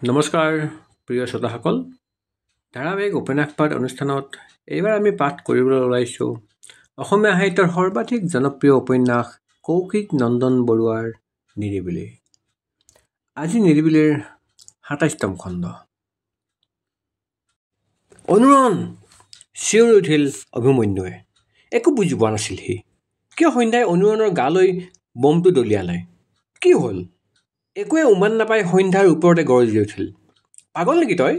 নমস্কাৰ প্ৰিয় শ্ৰোতাসকল, ধাৰাবাহিক উপন্যাস পাঠ অনুষ্ঠানত এইবাৰ আমি পাঠ কৰিবলৈ ওলাইছোঁ অসমীয়া সাহিত্যৰ সৰ্বাধিক জনপ্ৰিয় উপন্যাস কৌশিক নন্দন বৰুৱাৰ নিৰিবিলি। আজি নিৰিবিলিৰ ২৭তম খণ্ড। অনুৰণ, চিঞৰি উঠিল অভিমন্যুৱে। একো বুজি পোৱা নাছিল সি। কিয় সন্ধ্যাই অনুৰণৰ গালৈ বমটো দলিয়ালে? কি হ'ল? একোৱে উমান নাপাই সন্ধ্যাৰ ওপৰতে গৰজি উঠিল। পাগল নেকি তই?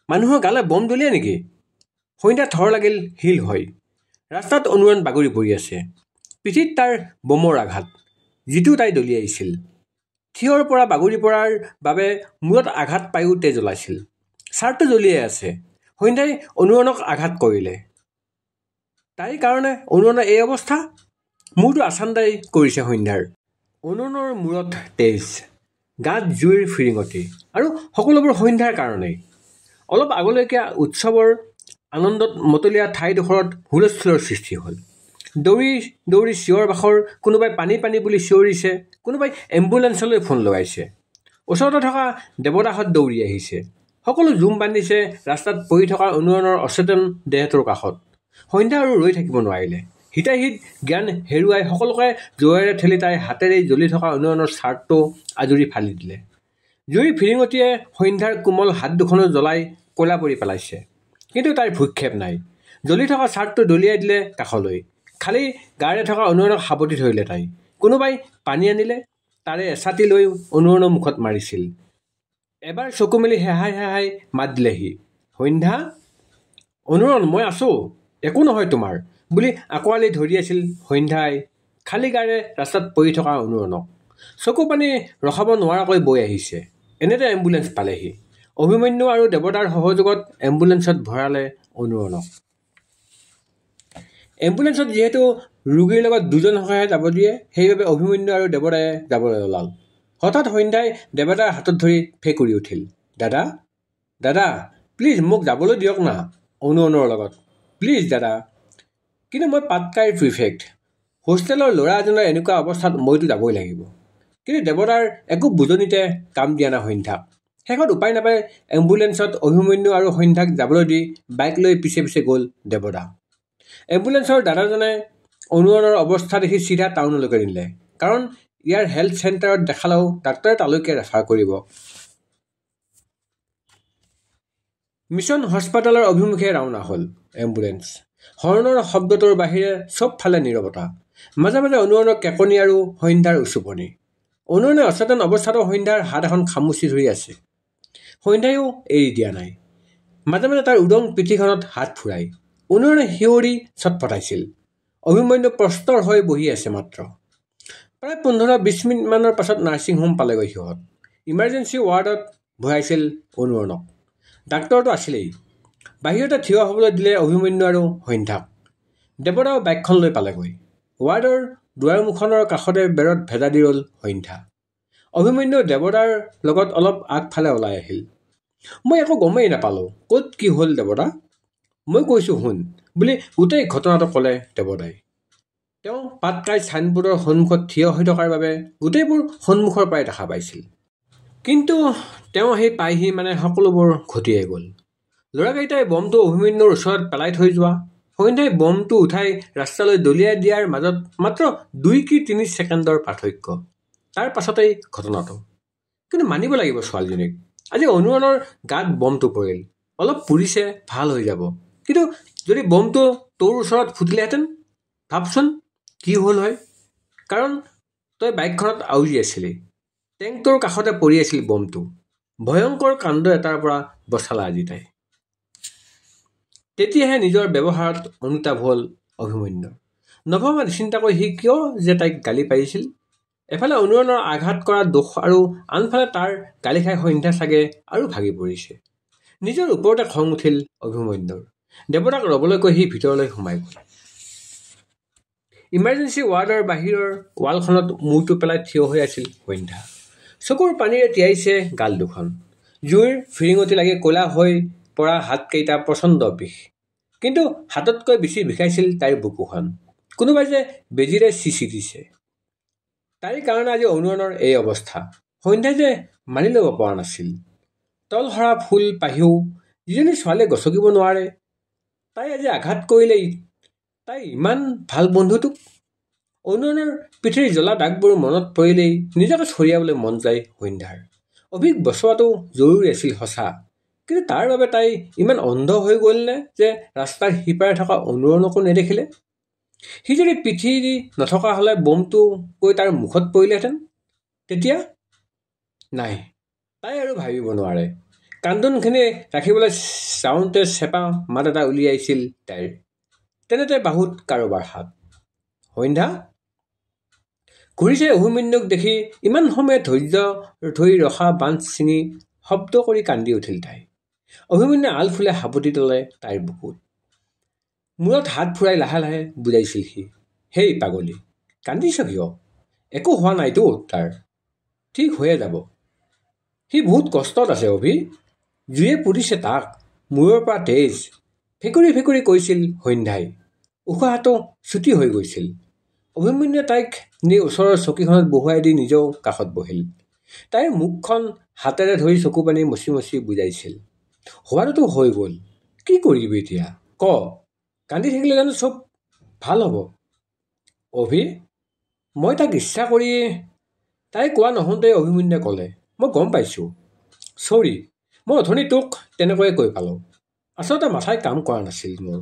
মানুহৰ গালে বম দলিয়াই নেকি? সন্ধ্যা থৰ লাগিল শিল হৈ। ৰাস্তাত অনুৰণ বাগৰি পৰি আছে। পিঠিত তাৰ বমৰ আঘাত, যিটো তাই দলিয়াইছিল। থিয়ৰ পৰা বাগৰি পৰাৰ বাবে মূৰত আঘাত পায়ো তেজ ওলাইছিল। ছাৰ্টটো জ্বলিয়াই আছে। সন্ধ্যাই অনুৰণক আঘাত কৰিলে। তাইৰ কাৰণে অনুৰণৰ এই অৱস্থা? মূৰটো আচান্দাই কৰিছে সন্ধ্যাৰ। অনুৰণৰ মূৰত তেজ, গাত জুইৰ ফিৰিঙতি, আৰু সকলোবোৰ সন্ধ্যাৰ কাৰণেই। অলপ আগলৈকে উৎসৱৰ আনন্দত মতলীয়া ঠাইডোখৰত হুলস্থুলৰ সৃষ্টি হ'ল। দৌৰি দৌৰি চিঞৰ বাখৰ, কোনোবাই পানী পানী বুলি চিঞৰিছে, কোনোবাই এম্বুলেঞ্চলৈ ফোন লগাইছে। ওচৰতে থকা দেৱদাহঁত দৌৰি আহিছে। সকলো জুম বান্ধিছে ৰাস্তাত পৰি থকা অনুৰণৰ অচেতন দেহটোৰ কাষত। সন্ধ্যা আৰু ৰৈ থাকিব নোৱাৰিলে। হিতাহিত জ্ঞান হেৰুৱাই সকলোকে জোৰেৰে ঠেলি তাই হাতেৰেই জ্বলি থকা অনুৰণৰ ছাৰ্টটো আজুৰি ফালি দিলে। জুইৰ ফিৰিঙতিয়ে সন্ধ্যাৰ কোমল হাত দুখনো জ্বলাই কলা কৰি পেলাইছে। কিন্তু তাইৰ ভ্ৰূক্ষেপ নাই। জ্বলি থকা ছাৰ্টটো দলিয়াই দিলে কাষলৈ। খালী গাৰে থকা অনুৰণক সাৱটি ধৰিলে তাই। কোনোবাই পানী আনিলে, তাৰে এচাটি লৈ অনুৰণৰ মুখত মাৰিছিল। এবাৰ চকু মেলি হেহাই হেহাই মাত দিলে সি, সন্ধ্যা? অনুৰণ, মই আছোঁ, একো নহয় তোমাৰ, বুলি আঁকোৱালি ধৰি আছিল সন্ধ্যাই খালী গাৰে ৰাস্তাত পৰি থকা অনুৰণক। চকু পানী ৰখাব নোৱাৰাকৈ বৈ আহিছে। এনেতে এম্বুলেঞ্চ পালেহি। অভিমন্যু আৰু দেৱতাৰ সহযোগত এম্বুলেঞ্চত ভৰালে অনুৰণক। এম্বুলেঞ্চত যিহেতু ৰোগীৰ লগত দুজন সহায়ে যাব দিয়ে, সেইবাবে অভিমন্যু আৰু দেৱতায়ে যাবলৈ ওলাল। হঠাৎ সন্ধ্যাই দেৱতাৰ হাতত ধৰি ফেকুৰি উঠিল। দাদা, দাদা, প্লিজ মোক যাবলৈ দিয়ক না অনুৰণৰ লগত, প্লিজ দাদা। কিন্তু মই পাটকাইৰ প্ৰিফেক্ট। হোষ্টেলৰ ল'ৰা এজনৰ এনেকুৱা অৱস্থাত মইতো যাবই লাগিব। কিন্তু দেৱতাৰ একো বুজনিতে কাম দিয়া নাই সন্ধ্যাক। শেষত উপায় নাপাই এম্বুলেঞ্চত অভিমন্যু আৰু সন্ধ্যাক যাবলৈ দি বাইক লৈ পিছে পিছে গ'ল দেৱতা। এম্বুলেঞ্চৰ দাদাজনে অনুৰণৰ অৱস্থা দেখি চিধা টাউনলৈকে নিলে। কাৰণ ইয়াৰ হেল্থ চেণ্টাৰত দেখালেও ডাক্তৰে তালৈকে ৰেফাৰ কৰিব। মিছন হস্পিটেলৰ অভিমুখে ৰাওনা হ'ল এম্বুলেঞ্চ। হৰ্ণৰ শব্দটোৰ বাহিৰে চব ফালে নীৰৱতা। মাজে মাজে অনুৰণৰ কেকনি আৰু সন্ধ্যাৰ উচুপনি। অনুৰণে অচেতন অৱস্থাতো সন্ধ্যাৰ হাত এখন খামুচি ধৰি আছে। সন্ধ্যায়ো এৰি দিয়া নাই। মাজে মাজে তাৰ উদং পিঠিখনত হাত ফুৰাই। অনুৰণে শিয়ৰি চটফটাইছিল। অভিমন্যু প্ৰস্তৰ হৈ বহি আছে মাত্ৰ। প্ৰায় ১৫-২০ মিনিটমানৰ পাছত নাৰ্ছিং হোম পালেগৈ সিহঁত। ইমাৰ্জেঞ্চি ৱাৰ্ডত ভৰাইছিল অনুৰণক। ডাক্তৰটো আছিলেই। বাহিৰতে থিয় হ'বলৈ দিলে অভিমন্যু আৰু সন্ধ্যাক। দেৱতাও বাইকখন লৈ পালেগৈ। ৱাৰ্ডৰ দুৱাৰমুখনৰ কাষতে বেৰত ভেজা দি ৰ'ল সন্ধ্যা। অভিমন্যু দেৱতাৰ লগত অলপ আগফালে ওলাই আহিল। মই একো গমেই নাপালোঁ ক'ত কি হ'ল দেৱতা। মই কৈছোঁ শুন, বুলি গোটেই ঘটনাটো ক'লে দেৱতাই। তেওঁ পাটকাই চাইনবোৰ্ডৰ সন্মুখত থিয় হৈ থকাৰ বাবে গোটেইবোৰ সন্মুখৰ পৰাই দেখা পাইছিল। কিন্তু তেওঁ সেই পাইহি মানে সকলোবোৰ ঘটিয়ে গ'ল। ল'ৰাকেইটাই বমটো অভিমন্যুৰ ওচৰত পেলাই থৈ যোৱা, সন্ধ্যাই বমটো উঠাই ৰাস্তালৈ দলিয়াই দিয়াৰ মাজত মাত্ৰ ২ কি ৩ ছেকেণ্ডৰ পাৰ্থক্য। তাৰ পাছতেই ঘটনাটো। কিন্তু মানিব লাগিব ছোৱালীজনীক। আজি অনুৰণৰ গাত বমটো পৰিল, অলপ পুৰিছে, ভাল হৈ যাব। কিন্তু যদি বমটো তোৰ ওচৰত ফুটিলেহেঁতেন, ভাবচোন কি হ'ল হয়। কাৰণ তই বাইকখনত আউজি আছিলি, টেংকটোৰ কাষতে পৰি আছিল বমটো। ভয়ংকৰ কাণ্ড এটাৰ পৰা বচালা আজি তাই। তেতিয়াহে নিজৰ ব্যৱহাৰত অনুতাপ হ'ল অভিমন্যুৰ। নভবা নিচিন্তাকৈ সি কিয় যে তাইক গালি পাৰিছিল। এফালে অনুৰণৰ আঘাত কৰা দোষ আৰু আনফালে তাৰ গালি খাই সন্ধ্যা চাগে আৰু ভাগি পৰিছে। নিজৰ ওপৰতে খং উঠিল অভিমন্যুৰ। দেৱতাক ৰ'বলৈ কৈ সি ভিতৰলৈ সোমাই গ'ল। ইমাৰ্জেঞ্চি ৱাৰ্ডৰ বাহিৰৰ ৱালখনত মূৰটো পেলাই থিয় হৈ আছিল সন্ধ্যা। চকুৰ পানীৰে তিয়াইছে গাল দুখন। জুইৰ ফিৰিঙতি লাগি ক'লা হৈ পৰা হাতকেইটা প্ৰচণ্ড বিষ। কিন্তু হাততকৈ বেছি বিষাইছিল তাইৰ বুকুখন। কোনোবাই যে বেজীৰে চিচি দিছে। তাইৰ কাৰণে আজি অনুৰণৰ এই অৱস্থা। সন্ধ্যাই যে মানি ল'ব পৰা নাছিল। তলসৰা ফুল পাহিও যিজনী ছোৱালীয়ে গছকিব নোৱাৰে, তাই আজি আঘাত কৰিলে তাই ইমান ভাল বন্ধুটোক। অনুৰণৰ পিঠিৰ জ্বলা দাগবোৰ মনত পৰিলেই নিজকে চৰিয়াবলৈ মন যায় সন্ধ্যাৰ। অভিক বচোৱাটো জৰুৰী আছিল সঁচা, কিন্তু তাৰ বাবে তাই ইমান অন্ধ হৈ গ'লনে যে ৰাস্তাৰ সিপাৰে থকা অনুৰণকো নেদেখিলে? সি যদি পিঠি দি নথকা হ'লে বোমটো গৈ তাৰ মুখত পৰিলেহেঁতেন তেতিয়া? নাই, তাই আৰু ভাবিব নোৱাৰে। কান্দোনখিনি ৰাখিবলৈ চাওঁতে চেপা মাত এটা উলিয়াইছিল তাইৰ। তেনেতে বাহুত কাৰোবাৰ হাত। সন্ধ্যা ঘূৰিছে। অভিমন্যুক দেখি ইমান সময়ে ধৈৰ্য ধৰি ৰখা বান্ধ ছিঙি শব্দ কৰি কান্দি উঠিল তাই। অভিমন্যুৱে আলফুলে সাবটি ল'লে তাইৰ বুকুত। মূৰত হাত ফুৰাই লাহে লাহে বুজাইছিল সি, হেই পাগলী, কান্দিছ কিয়? একো হোৱা নাইতো তাৰ, ঠিক হৈয়ে যাব। সি বহুত কষ্টত আছে অভি, জুয়ে পুৰিছে তাক, মূৰৰ পৰা তেজ, ফেকুৰি ফেকুৰি কৈছিল সন্ধ্যাই। উশাহটো ছুটি হৈ গৈছিল। অভিমন্যুৱে তাইক নি ওচৰৰ চকীখনত বহুৱাই দি নিজেও কাষত বহিল। তাইৰ মুখখন হাতেৰে ধৰি চকু পানী মচি মচি বুজাইছিল, হোৱাটোতো হৈ গ'ল, কি কৰিবি এতিয়া ক? কান্দি থাকিলে জানো চব ভাল হ'ব? অভি, মই তাক ইচ্ছা কৰি। তাই কোৱা নহওঁতে অভিমন্যুৱে ক'লে, মই গম পাইছোঁ, চৰি, মই অথনি তোক তেনেকৈয়ে কৈ পালোঁ। আচলতে মাথাই কাম কৰা নাছিল মোৰ,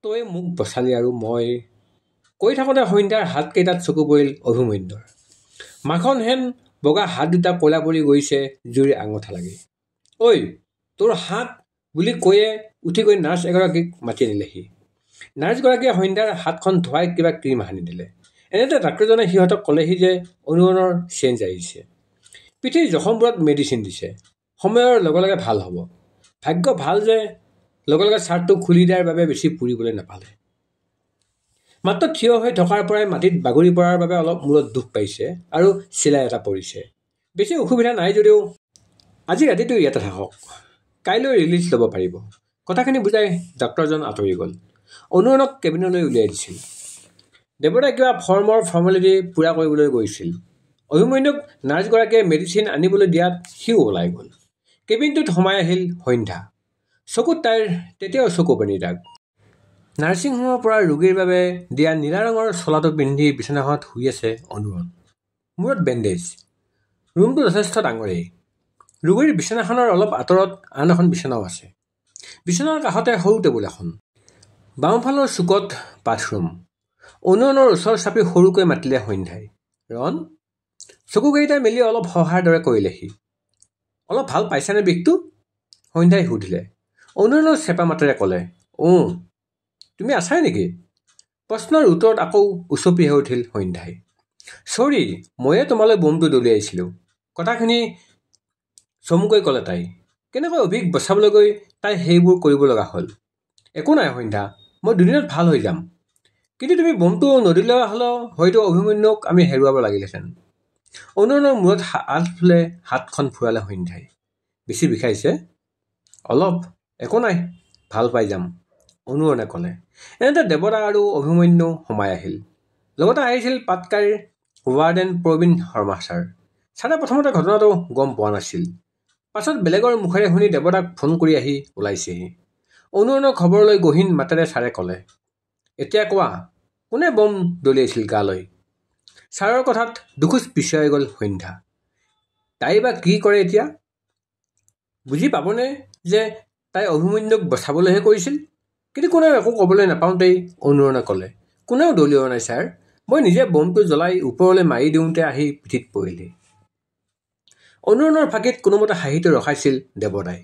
তই মোক বচালি আৰু মই। কৈ থাকোঁতে সন্ধ্যাৰ হাতকেইটাত চকু পৰিল অভিমন্যুৰ। মাখন হেন বগা হাত দুটা ক'লা পৰি গৈছে জুইৰ আঙঠা লাগি। ঐ তোৰ হাত বুলি কৈয়ে উঠি গৈ নাৰ্ছ এগৰাকীক মাতি আনিলেহি। নাৰ্ছগৰাকীয়ে সন্ধ্যাৰ হাতখন ধোৱাই কিবা ক্ৰীম সানি দিলে। এনেতে ডাক্তৰজনে সিহঁতক ক'লেহি যে অনুৰণৰ চেঞ্জ আহিছে, পিঠিৰ জখমবোৰত মেডিচিন দিছে, সময়ৰ লগে লগে ভাল হ'ব। ভাগ্য ভাল যে লগে লগে চাৰ্টটো খুলি দিয়াৰ বাবে বেছি পুৰিবলৈ নাপালে। মাত্ৰ থিয় হৈ থকাৰ পৰাই মাটিত বাগৰি পৰাৰ বাবে অলপ মূৰত দুখ পাইছে আৰু চিলাই এটা পৰিছে। বেছি অসুবিধা নাই যদিও আজি ৰাতিটো ইয়াতে থাকক, কাইলৈ ৰিলিজ ল'ব পাৰিব। কথাখিনি বুজাই ডাক্তৰজন আঁতৰি গ'ল। অনুৰণক কেবিনলৈ উলিয়াই দিছিল। দেৱতাই কিবা ফৰ্মেলিটি পূৰা কৰিবলৈ গৈছিল। অভিমন্যুক নাৰ্ছগৰাকীয়ে মেডিচিন আনিবলৈ দিয়াত সিও ওলাই গ'ল। কেবিনটোত সোমাই আহিল সন্ধ্যা। চকুত তাইৰ তেতিয়াও চকু পানীৰ দাগ। নাৰ্ছিং হোমৰ পৰা ৰোগীৰ বাবে দিয়া নীলা ৰঙৰ চোলাটো পিন্ধি বিচনাখনত শুই আছে অনুৰণ। মূৰত বেণ্ডেজ। ৰুমটো যথেষ্ট ডাঙৰেই। ৰোগীৰ বিচনাখনৰ অলপ আঁতৰত আন এখন বিচনাও আছে। বিচনাৰ কাষতে সৰু টেবুল এখন। বাওঁফালৰ চুকত বাথৰুম। অনুৰণৰ ওচৰ চাপি সৰুকৈ মাতিলে সন্ধ্যাই, ৰণ। চকুকেইটাই মেলি অলপ সহাৰ দৰে কৰিলে সি। অলপ ভাল পাইছানে বিষটো? সন্ধ্যাই সুধিলে। অনুৰণৰ চেপা মাতেৰে ক'লে, তুমি আছাই নেকি? প্ৰশ্নৰ উত্তৰত আকৌ উচপি হৈ উঠিল সন্ধ্যাই। চৰি, ময়ে তোমালৈ বোমটো দলিয়াইছিলোঁ। কথাখিনি চমুকৈ ক'লে তাই। কেনেকৈ অভিক বচাবলৈ গৈ তাই সেইবোৰ কৰিব লগা হ'ল। একো নাই সন্ধ্যা, মই দুদিনত ভাল হৈ যাম। কিন্তু তুমি বোমটো নদলিওৱা হ'লেও হয়তো অভিমন্যুক আমি হেৰুৱাব লাগিলহেঁতেন। অনুৰণৰ মূৰত আলফুলে হাতখন ফুৰালে সন্ধ্যাই। বেছি বিষাইছে? অলপ, একো নাই, ভাল পাই যাম, অনুৰণে ক'লে। এনেতে দেৱতা আৰু অভিমন্যু সোমাই আহিল। লগতে আহিছিল পাটকাইৰ ৱাৰ্ডেন প্ৰবীণ শৰ্মা ছাৰ। ছাৰে প্ৰথমতে ঘটনাটো গম পোৱা নাছিল। পাছত বেলেগৰ মুখেৰে শুনি দেৱতাক ফোন কৰি আহি ওলাইছেহি। অনুৰণৰ খবৰলৈ গহীন মাতেৰে ছাৰে ক'লে, এতিয়া কোৱা, কোনে বোম দলিয়াইছিল গালৈ? ছাৰৰ কথাত দুখোজ পিছুৱাই গ'ল সন্ধ্যা। তাই বা কি কৰে এতিয়া? বুজি পাবনে যে তাই অভিমন্যুক বচাবলৈহে কৰিছিল? কিন্তু কোনেও একো ক'বলৈ নাপাওঁতেই অনুৰণে ক'লে, কোনেও দলিওৱা নাই ছাৰ, মই নিজে বোমটো জ্বলাই ওপৰলৈ মাৰি দিওঁতে আহি পিঠিত পৰিলে। অনুৰণৰ ফাঁকিত কোনোমতে হাঁহিটো ৰখাইছিল দেৱতাই।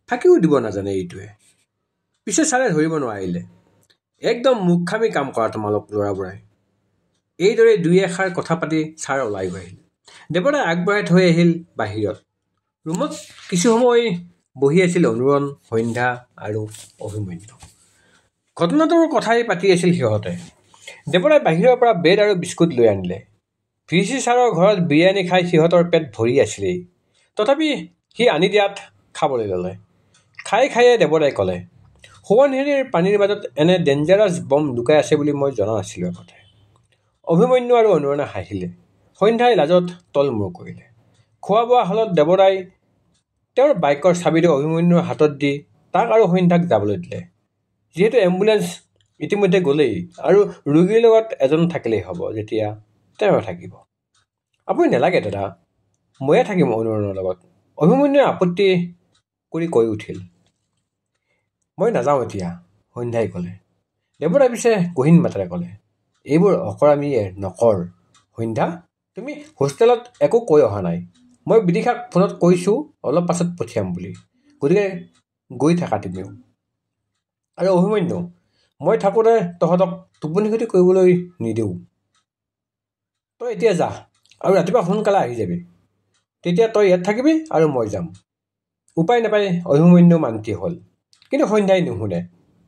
ফাঁকিও দিব নাজানে এইটোৱে। পিছে ছাৰে ধৰিব নোৱাৰিলে। একদম মূৰ্খামি কাম কৰা তোমালোক ল'ৰাবোৰে। এইদৰে দুই এষাৰ কথা পাতি ছাৰ ওলাই গৈ আহিল। দেৱতাই আগবঢ়াই থৈ আহিল বাহিৰত। ৰুমত কিছু সময় বহি আছিল অনুৰণ, সন্ধ্যা আৰু অভিমন্যু। ঘটনাটোৰ কথাই পাতি আছিল সিহঁতে। দেৱতাই বাহিৰৰ পৰা ব্ৰেড আৰু বিস্কুট লৈ আনিলে। ভিচি ছাৰৰ ঘৰত বিৰিয়ানী খাই সিহঁতৰ পেট ভৰি আছিলেই। তথাপি সি আনি দিয়াত খাবলৈ ল'লে। খায়ে দেৱতাই ক'লে, সোৱণশিৰিৰ পানীৰ মাজত এনে ডেঞ্জাৰাছ বম লুকাই আছে বুলি মই জনা নাছিলোঁ আগতে। অভিমন্যু আৰু অনুৰণে হাঁহিলে। সন্ধ্যাই লাজত তল মূৰ কৰিলে। খোৱা বোৱা হলত দেৱতাই তেওঁৰ বাইকৰ চাবিটো অভিমন্যুৰ হাতত দি তাক আৰু সন্ধ্যাক যাবলৈ দিলে। যিহেতু এম্বুলেঞ্চ ইতিমধ্যে গ'লেই আৰু ৰোগীৰ লগত এজন থাকিলেই হ'ব, যেতিয়া তেওঁ থাকিব। আপুনি নালাগে দাদা, ময়ে থাকিম অনুৰণৰ লগত, অভিমন্যুৱে আপত্তি কৰি কৈ উঠিল। মই নাযাওঁ এতিয়া, সন্ধ্যাই ক'লে। দেৱতাই পিছে গহীন মাতেৰে ক'লে, এইবোৰ অকৰামী নকৰ সন্ধ্যা, তুমি হোষ্টেলত একো কৈ অহা নাই। মই বিদিশাক ফোনত কৈছোঁ অলপ পাছত পঠিয়াম বুলি, গতিকে গৈ থাকা তুমিও। আৰু অভিমন্যু, মই থাকোঁতে তহঁতক টোপনি ক্ষতি কৰিবলৈ নিদিওঁ। তই এতিয়া যা আৰু ৰাতিপুৱা সোনকালে আহি যাবি, তেতিয়া তই ইয়াত থাকিবি আৰু মই যাম। উপায় নাপায় অভিমন্যু মান্তি হ'ল, কিন্তু সন্ধ্যাই নুশুনে,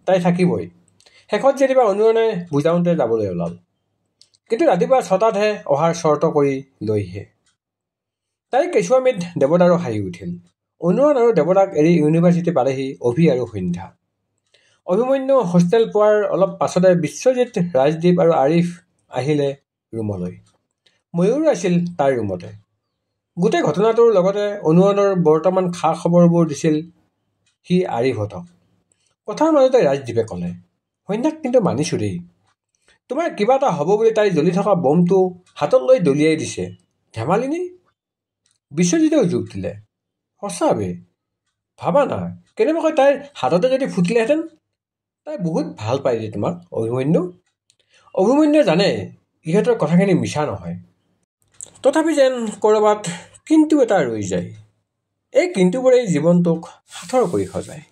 তাই থাকিবই। শেষত যেনিবা অনুৰণে বুজাওঁতে যাবলৈ ওলাল, কিন্তু ৰাতিপুৱা 6টাতহে অহাৰ চৰ্ত কৰি লৈহে। তাই কেঁচুৱামীত দেৱতাৰো হাঁহি উঠিল। অনুৰণ আৰু দেৱতাক এৰি ইউনিভাৰ্চিটি পালেহি অভি আৰু সন্ধ্যা। অভিমন্যু হোষ্টেল পোৱাৰ অলপ পাছতে বিশ্বজিৎ, ৰাজদ্বীপ আৰু আৰিফ আহিলে ৰুমলৈ। ময়ূৰো আছিল তাৰ ৰুমতে। গোটেই ঘটনাটোৰ লগতে অনুৰণৰ বৰ্তমান খা খবৰবোৰ দিছিল সি আৰিফহঁতক। কথাৰ মাজতে ৰাজদ্বীপে ক'লে, সন্ধ্যাক কিন্তু মানিছোঁ দেই, তোমাৰ কিবা এটা হ'ব বুলি তাই জ্বলি থকা বমটো হাতত লৈ দলিয়াই দিছে, ধেমালিনি? বিশ্বজিতেও যোগ দিলে, সঁচা বে, ভাবা না কেনেবাকৈ তাইৰ হাততে যদি ফুটিলেহেঁতেন। তাই বহুত ভাল পায় যে তোমাক অভিমন্যু। অভিমন্যুৱে জানে ইহঁতৰ কথাখিনি মিছা নহয়, তথাপি যেন ক'ৰবাত কিন্তু এটা ৰৈ যায়। এই কিন্তুবোৰেই জীৱনটোক সাঁথৰ কৰি সজায়।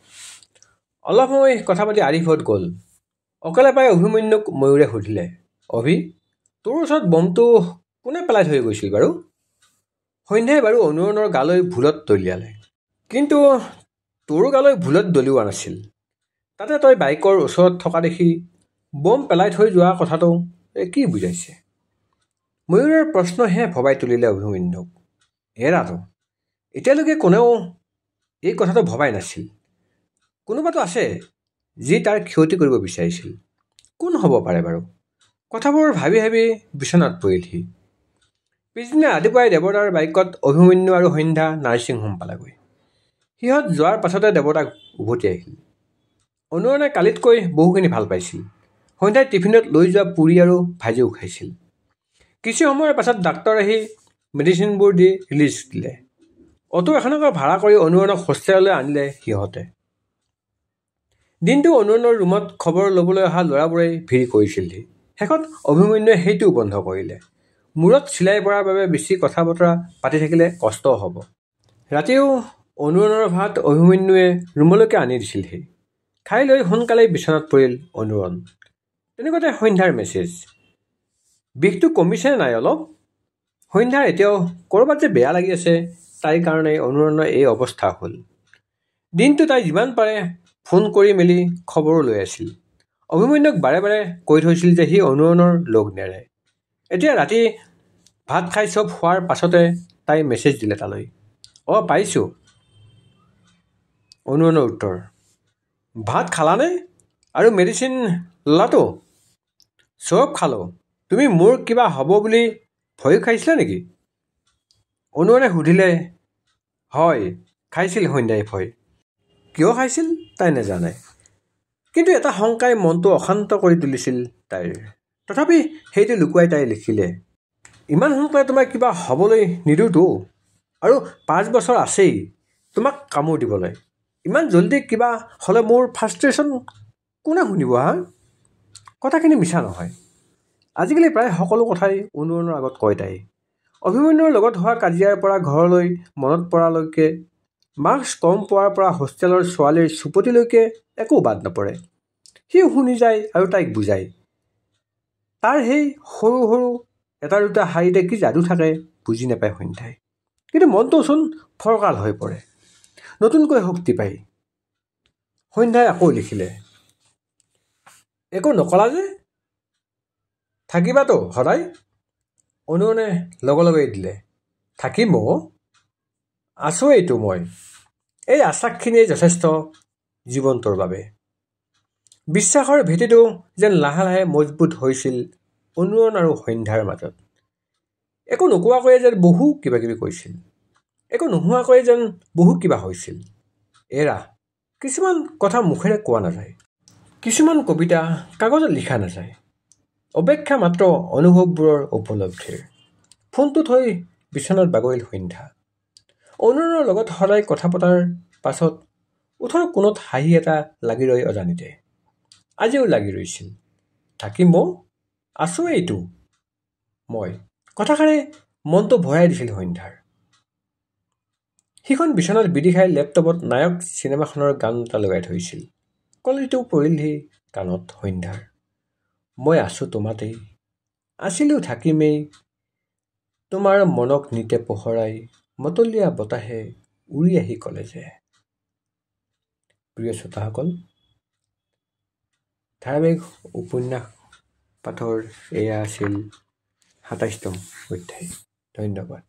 অলপ সময় কথা পাতি আৰিফত গ'ল। অকলে পাই অভিমন্যুক ময়ূৰে সুধিলে, অভি, তোৰ ওচৰত বমটো কোনে পেলাই থৈ গৈছিল বাৰু? সন্ধ্যাই বাৰু অনুৰণৰ গালৈ ভুলত দলিয়ালে, কিন্তু তোৰ গালৈ ভুলত দলিওৱা নাছিল। তাতে তই বাইকৰ ওচৰত থকা দেখি বম পেলাই থৈ যোৱা কথাটো কি বুজাইছে? ময়ূৰৰ প্ৰশ্নহে ভবাই তুলিলে অভিমন্যুক। এৰাটো এতিয়ালৈকে কোনেও এই কথাটো ভবাই নাছিল। কোনোবাটো আছে যি তাৰ ক্ষতি কৰিব বিচাৰিছিল। কোন হ'ব পাৰে বাৰু? কথাবোৰ ভাবি ভাবি বিচনাত পৰিলহি। পিছদিনা ৰাতিপুৱাই দেৱতাৰ বাইকত অভিমন্যু আৰু সন্ধ্যা নাৰ্ছিং হোম পালেগৈ। সিহঁত যোৱাৰ পাছতে দেৱতাক উভতি আহিল। অনুৰণে কালিতকৈ বহুখিনি ভাল পাইছিল। সন্ধ্যাই টিফিনত লৈ যোৱা পুৰি আৰু ভাজিও খাইছিল। কিছু সময়ৰ পাছত ডাক্তৰ আহি মেডিচিনবোৰ দি ৰিলিজ দিলে। অটো এখনকৈ ভাড়া কৰি অনুৰণক হোষ্টেললৈ আনিলে সিহঁতে। দিনটো অনুৰণৰ ৰুমত খবৰ ল'বলৈ অহা ল'ৰাবোৰে ভিৰ কৰিছিলহি। শেষত অভিমন্যুৱে সেইটোও বন্ধ কৰিলে। মূৰত চিলাই পৰাৰ বাবে বেছি কথা বতৰা পাতি থাকিলে কষ্ট হ'ব। ৰাতিও অনুৰণৰ ভাত অভিমন্যুৱে ৰুমলৈকে আনি দিছিলহি। খাই লৈ সোনকালেই বিচনাত পৰিল অনুৰণ। তেনেকুৱাতে সন্ধ্যাৰ মেছেজ, বিষটো কমিছেনে নাই অলপ? সন্ধ্যাৰ এতিয়াও ক'ৰবাত যে বেয়া লাগি আছে, তাইৰ কাৰণে অনুৰণৰ এই অৱস্থা হ'ল। দিনটো তাই যিমান পাৰে ফোন কৰি মেলি খবৰো লৈ আছিল। অভিমন্যুক বাৰে বাৰে কৈ থৈছিল যে সি অনুৰণৰ লগ নেৰে। এতিয়া ৰাতি ভাত খাই চব হোৱাৰ পাছতে তাই মেছেজ দিলে তালৈ, পাইছোঁ। অনুৰণৰ উত্তৰ, ভাত খালানে আৰু মেডিচিন ল'লাতো? চব খালোঁ। তুমি মোৰ কিবা হ'ব বুলি ভয়ো খাইছিলা নেকি? অনুৰণে সুধিলে। হয়, খাইছিল সন্ধ্যাই ভয়। কিয় খাইছিল তাই নাজানে, কিন্তু এটা শংকাই মনটো অশান্ত কৰি তুলিছিল তাইৰ। তথাপি সেইটো লুকুৱাই তাই লিখিলে, ইমান সোনকালে তোমাক কিবা হ'বলৈ নিদিওঁতো, আৰু 5 বছৰ আছেই তোমাক কামোৰ দিবলৈ। ইমান জল্দি কিবা হ'লে মোৰ ফ্ৰাষ্ট্ৰেশ্যন কোনে শুনিব হা? কথাখিনি মিছা নহয়। আজিকালি প্ৰায় সকলো কথাই অনুৰণৰ আগত কয় তাই। অভিমন্যুৰ লগত হোৱা কাজিয়াৰ পৰা ঘৰলৈ মনত পৰালৈকে, মাৰ্কছ কম পোৱাৰ পৰা হোষ্টেলৰ ছোৱালীৰ চুপতিলৈকে একো বাদ নপৰে। সি শুনি যায় আৰু তাইক বুজায়। তাৰ সেই সৰু সৰু এটা দুটা শাৰীতে কি যাদু থাকে বুজি নাপায় সন্ধ্যাই। কিন্তু মনটোচোন ফৰকাল হৈ পৰে, নতুনকৈ শক্তি পায়। সন্ধ্যাই আকৌ লিখিলে, একো নকলা যে, থাকিবাতো সদায়? অনুৰণে লগে লগেই দিলে, থাকিম আছোৱেইতো মই। এই আশ্বাসখিনিয়ে যথেষ্ট জীৱনটোৰ বাবে। বিশ্বাসৰ ভেটিটো যেন লাহে লাহে মজবুত হৈছিল অনুৰণ আৰু সন্ধ্যাৰ মাজত। একো নোকোৱাকৈয়ে যেন বহু কিবা কিবি কৈছিল। একো নোহোৱাকৈ যেন বহু কিবা হৈছিল। এৰা কিছুমান কথা মুখেৰে কোৱা নাযায়, কিছুমান কবিতা কাগজত লিখা নাযায়, অপেক্ষা মাত্ৰ অনুভৱবোৰৰ উপলব্ধিৰ। ফোনটো থৈ বিচনাত বাগৰিল সন্ধ্যা। অনুৰণৰ লগত সদায় কথা পতাৰ পাছত ওঠৰ কোণত হাঁহি এটা লাগি ৰয় অজানিতে। আজিও লাগি ৰৈছিল। থাকিম আছোৱেইতো মই, কথাষাৰে মনটো ভৰাই দিছিল সন্ধ্যাৰ। সিখন বিচনাত বিধি খাই লেপটপত নায়ক চিনেমাখনৰ গান এটা লগাই থৈছিল। কলিটো পৰিলহি কাণত সন্ধ্যাৰ। মই আছো তোমাতেই, আছিলো থাকিমেই, তোমাৰ মনক নিতে পোহৰাই, মতলীয়া বতাহে উৰি আহি কলে যে। প্ৰিয় শ্ৰোতাসকল, ধাৰাবাহিক উপন্যাস পাঠৰ এয়া আছিল ২৭তম অধ্যায়। ধন্যবাদ।